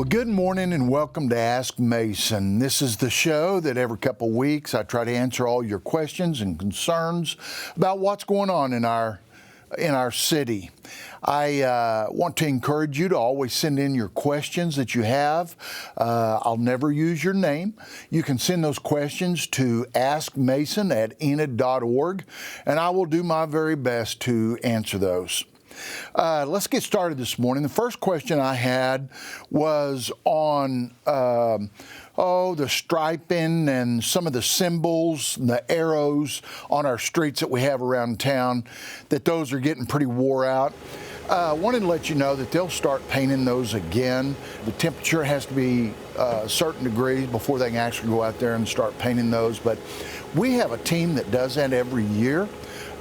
Well, good morning and welcome to Ask Mason. This is the show that every couple weeks I try to answer all your questions and concerns about what's going on in our city. I want to encourage you to always send in your questions that you have. I'll never use your name. You can send those questions to askmason@enid.org, and I will do my very best to answer those. Let's get started this morning. The first question I had was on the striping and some of the symbols and the arrows on our streets that we have around town, that those are getting pretty wore out. I wanted to let you know that they'll start painting those again. The temperature has to be certain degrees before they can actually go out there and start painting those. But we have a team that does that every year.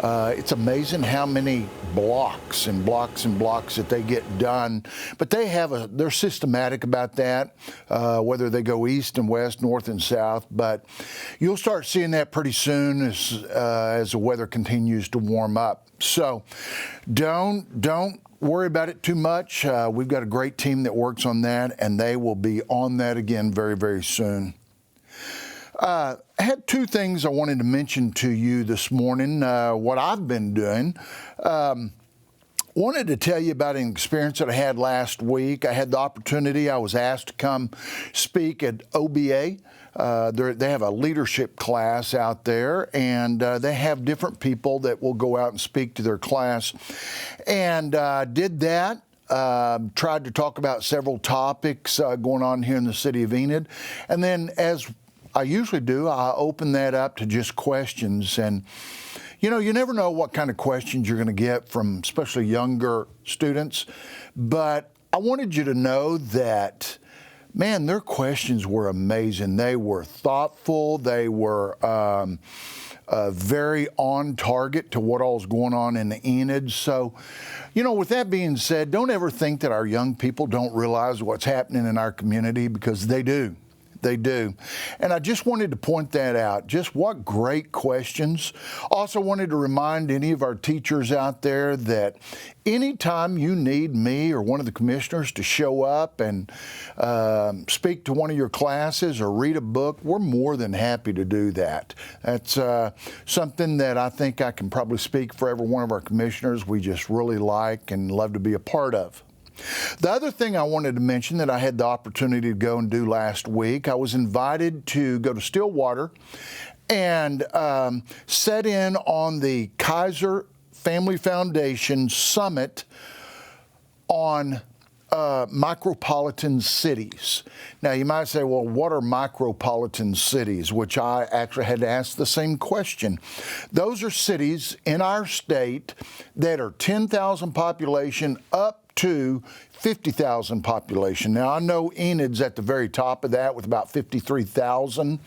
It's amazing how many blocks and blocks and blocks that they get done. But they're systematic about that, whether they go east and west, north and south. But you'll start seeing that pretty soon as the weather continues to warm up. So don't worry about it too much. We've got a great team that works on that, and they will be on that again very, very soon. I had two things I wanted to mention to you this morning, what I've been doing. Wanted to tell you about an experience that I had last week. I had the opportunity, I was asked to come speak at OBA. They have a leadership class out there, and they have different people that will go out and speak to their class. And did that. Tried to talk about several topics going on here in the city of Enid. And then, as I usually do, I open that up to just questions. And, you never know what kind of questions you're going to get from especially younger students. But I wanted you to know that, man, their questions were amazing. They were thoughtful. They were very on target to what all's going on in Enid. So, with that being said, don't ever think that our young people don't realize what's happening in our community, because they do. They do. And I just wanted to point that out. Just what great questions. Also wanted to remind any of our teachers out there that anytime you need me or one of the commissioners to show up and speak to one of your classes or read a book, we're more than happy to do that. That's something that I think I can probably speak for every one of our commissioners we just really like and love to be a part of. The other thing I wanted to mention that I had the opportunity to go and do last week, I was invited to go to Stillwater and set in on the Kaiser Family Foundation Summit on micropolitan cities. Now, you might say, well, what are micropolitan cities? Which I actually had to ask the same question. Those are cities in our state that are 10,000 population up to 50,000 population. Now, I know Enid's at the very top of that with about 53,000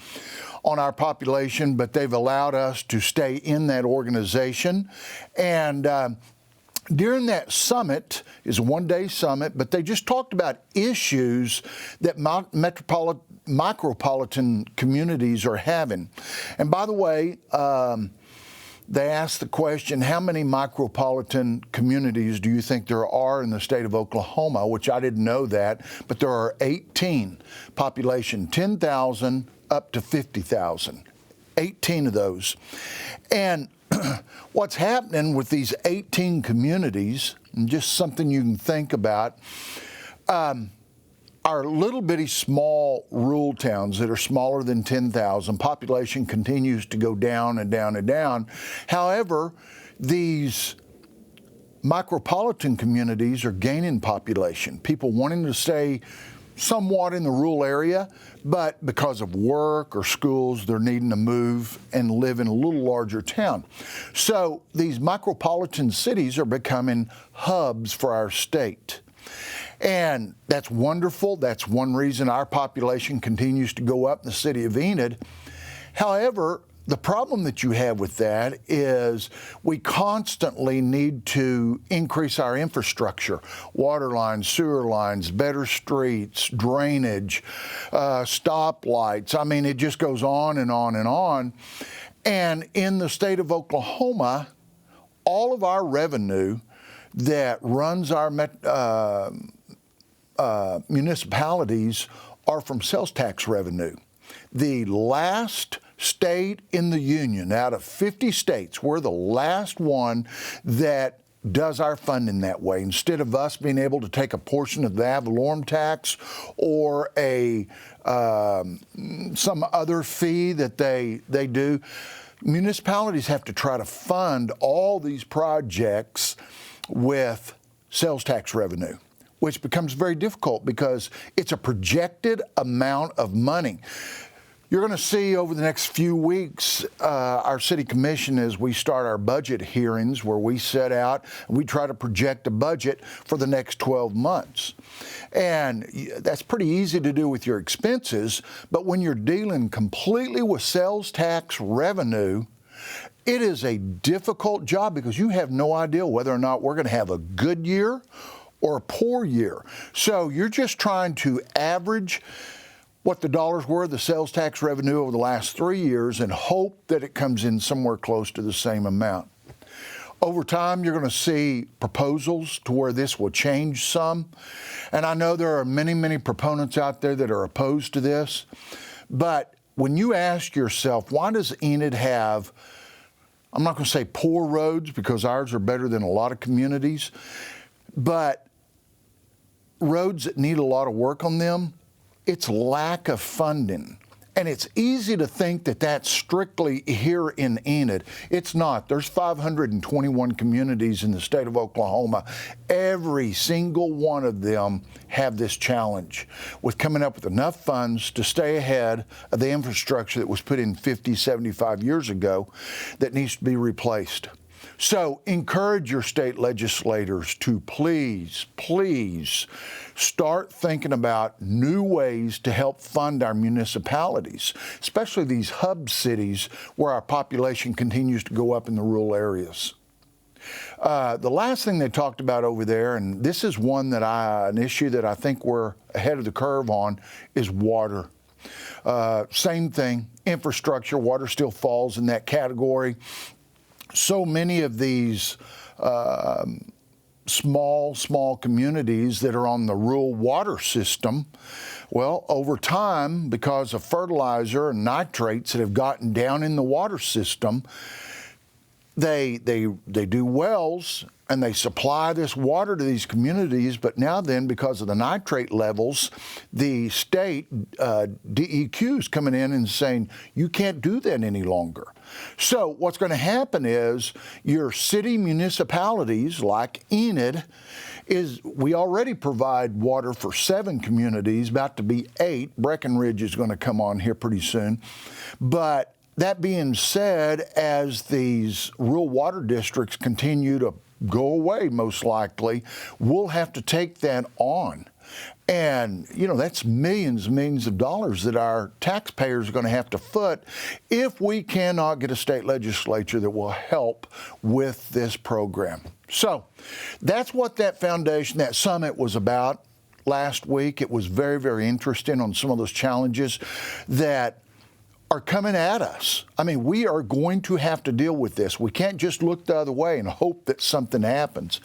on our population, but they've allowed us to stay in that organization. And during that summit, is a one-day summit, but they just talked about issues that micropolitan communities are having. And by the way, they asked the question, how many micropolitan communities do you think there are in the state of Oklahoma? Which I didn't know that, but there are 18, population 10,000 up to 50,000, 18 of those. And what's happening with these 18 communities, and just something you can think about, our little bitty small rural towns that are smaller than 10,000, population continues to go down and down and down. However, these micropolitan communities are gaining population. People wanting to stay somewhat in the rural area, but because of work or schools, they're needing to move and live in a little larger town. So these micropolitan cities are becoming hubs for our state. And that's wonderful. That's one reason our population continues to go up in the city of Enid. However, the problem that you have with that is we constantly need to increase our infrastructure, water lines, sewer lines, better streets, drainage, stoplights. I mean, it just goes on and on and on. And in the state of Oklahoma, all of our revenue that runs our municipalities are from sales tax revenue. The last state in the union, out of 50 states, we're the last one that does our funding that way. Instead of us being able to take a portion of the ad valorem tax or some other fee that they do, municipalities have to try to fund all these projects with sales tax revenue, which becomes very difficult because it's a projected amount of money. You're going to see over the next few weeks our city commission as we start our budget hearings where we set out and we try to project a budget for the next 12 months. And that's pretty easy to do with your expenses, but when you're dealing completely with sales tax revenue, it is a difficult job because you have no idea whether or not we're going to have a good year or a poor year. So you're just trying to average what the dollars were, the sales tax revenue over the last 3 years, and hope that it comes in somewhere close to the same amount. Over time, you're going to see proposals to where this will change some. And I know there are many, many proponents out there that are opposed to this. But when you ask yourself, why does Enid have, I'm not going to say poor roads because ours are better than a lot of communities, but roads that need a lot of work on them, it's lack of funding. And it's easy to think that that's strictly here in Enid. It's not. There's 521 communities in the state of Oklahoma. Every single one of them have this challenge with coming up with enough funds to stay ahead of the infrastructure that was put in 50, 75 years ago that needs to be replaced. So encourage your state legislators to please start thinking about new ways to help fund our municipalities, especially these hub cities where our population continues to go up in the rural areas. The last thing they talked about over there, and this is an issue that I think we're ahead of the curve on, is water. Same thing, infrastructure, water still falls in that category. So many of these small communities that are on the rural water system, well, over time, because of fertilizer and nitrates that have gotten down in the water system, they do wells and they supply this water to these communities, but now then, because of the nitrate levels, the state DEQ is coming in and saying, you can't do that any longer. So what's going to happen is your city municipalities like Enid we already provide water for 7 communities, about to be 8. Breckenridge is going to come on here pretty soon. But that being said, as these rural water districts continue to go away, most likely, we'll have to take that on. And, that's millions and millions of dollars that our taxpayers are going to have to foot if we cannot get a state legislature that will help with this program. So that's what that foundation, that summit was about last week. It was very, very interesting on some of those challenges that are coming at us. I mean, we are going to have to deal with this. We can't just look the other way and hope that something happens.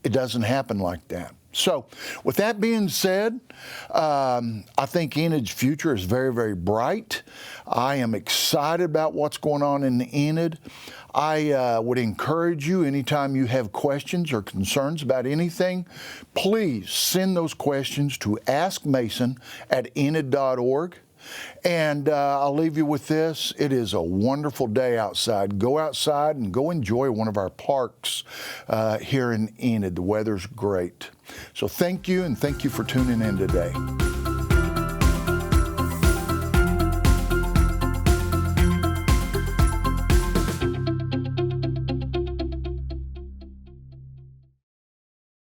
It doesn't happen like that. So with that being said, I think Enid's future is very, very bright. I am excited about what's going on in Enid. I would encourage you, anytime you have questions or concerns about anything, please send those questions to askmason@enid.org. And I'll leave you with this. It is a wonderful day outside. Go outside and go enjoy one of our parks here in Enid. The weather's great. So thank you, and thank you for tuning in today.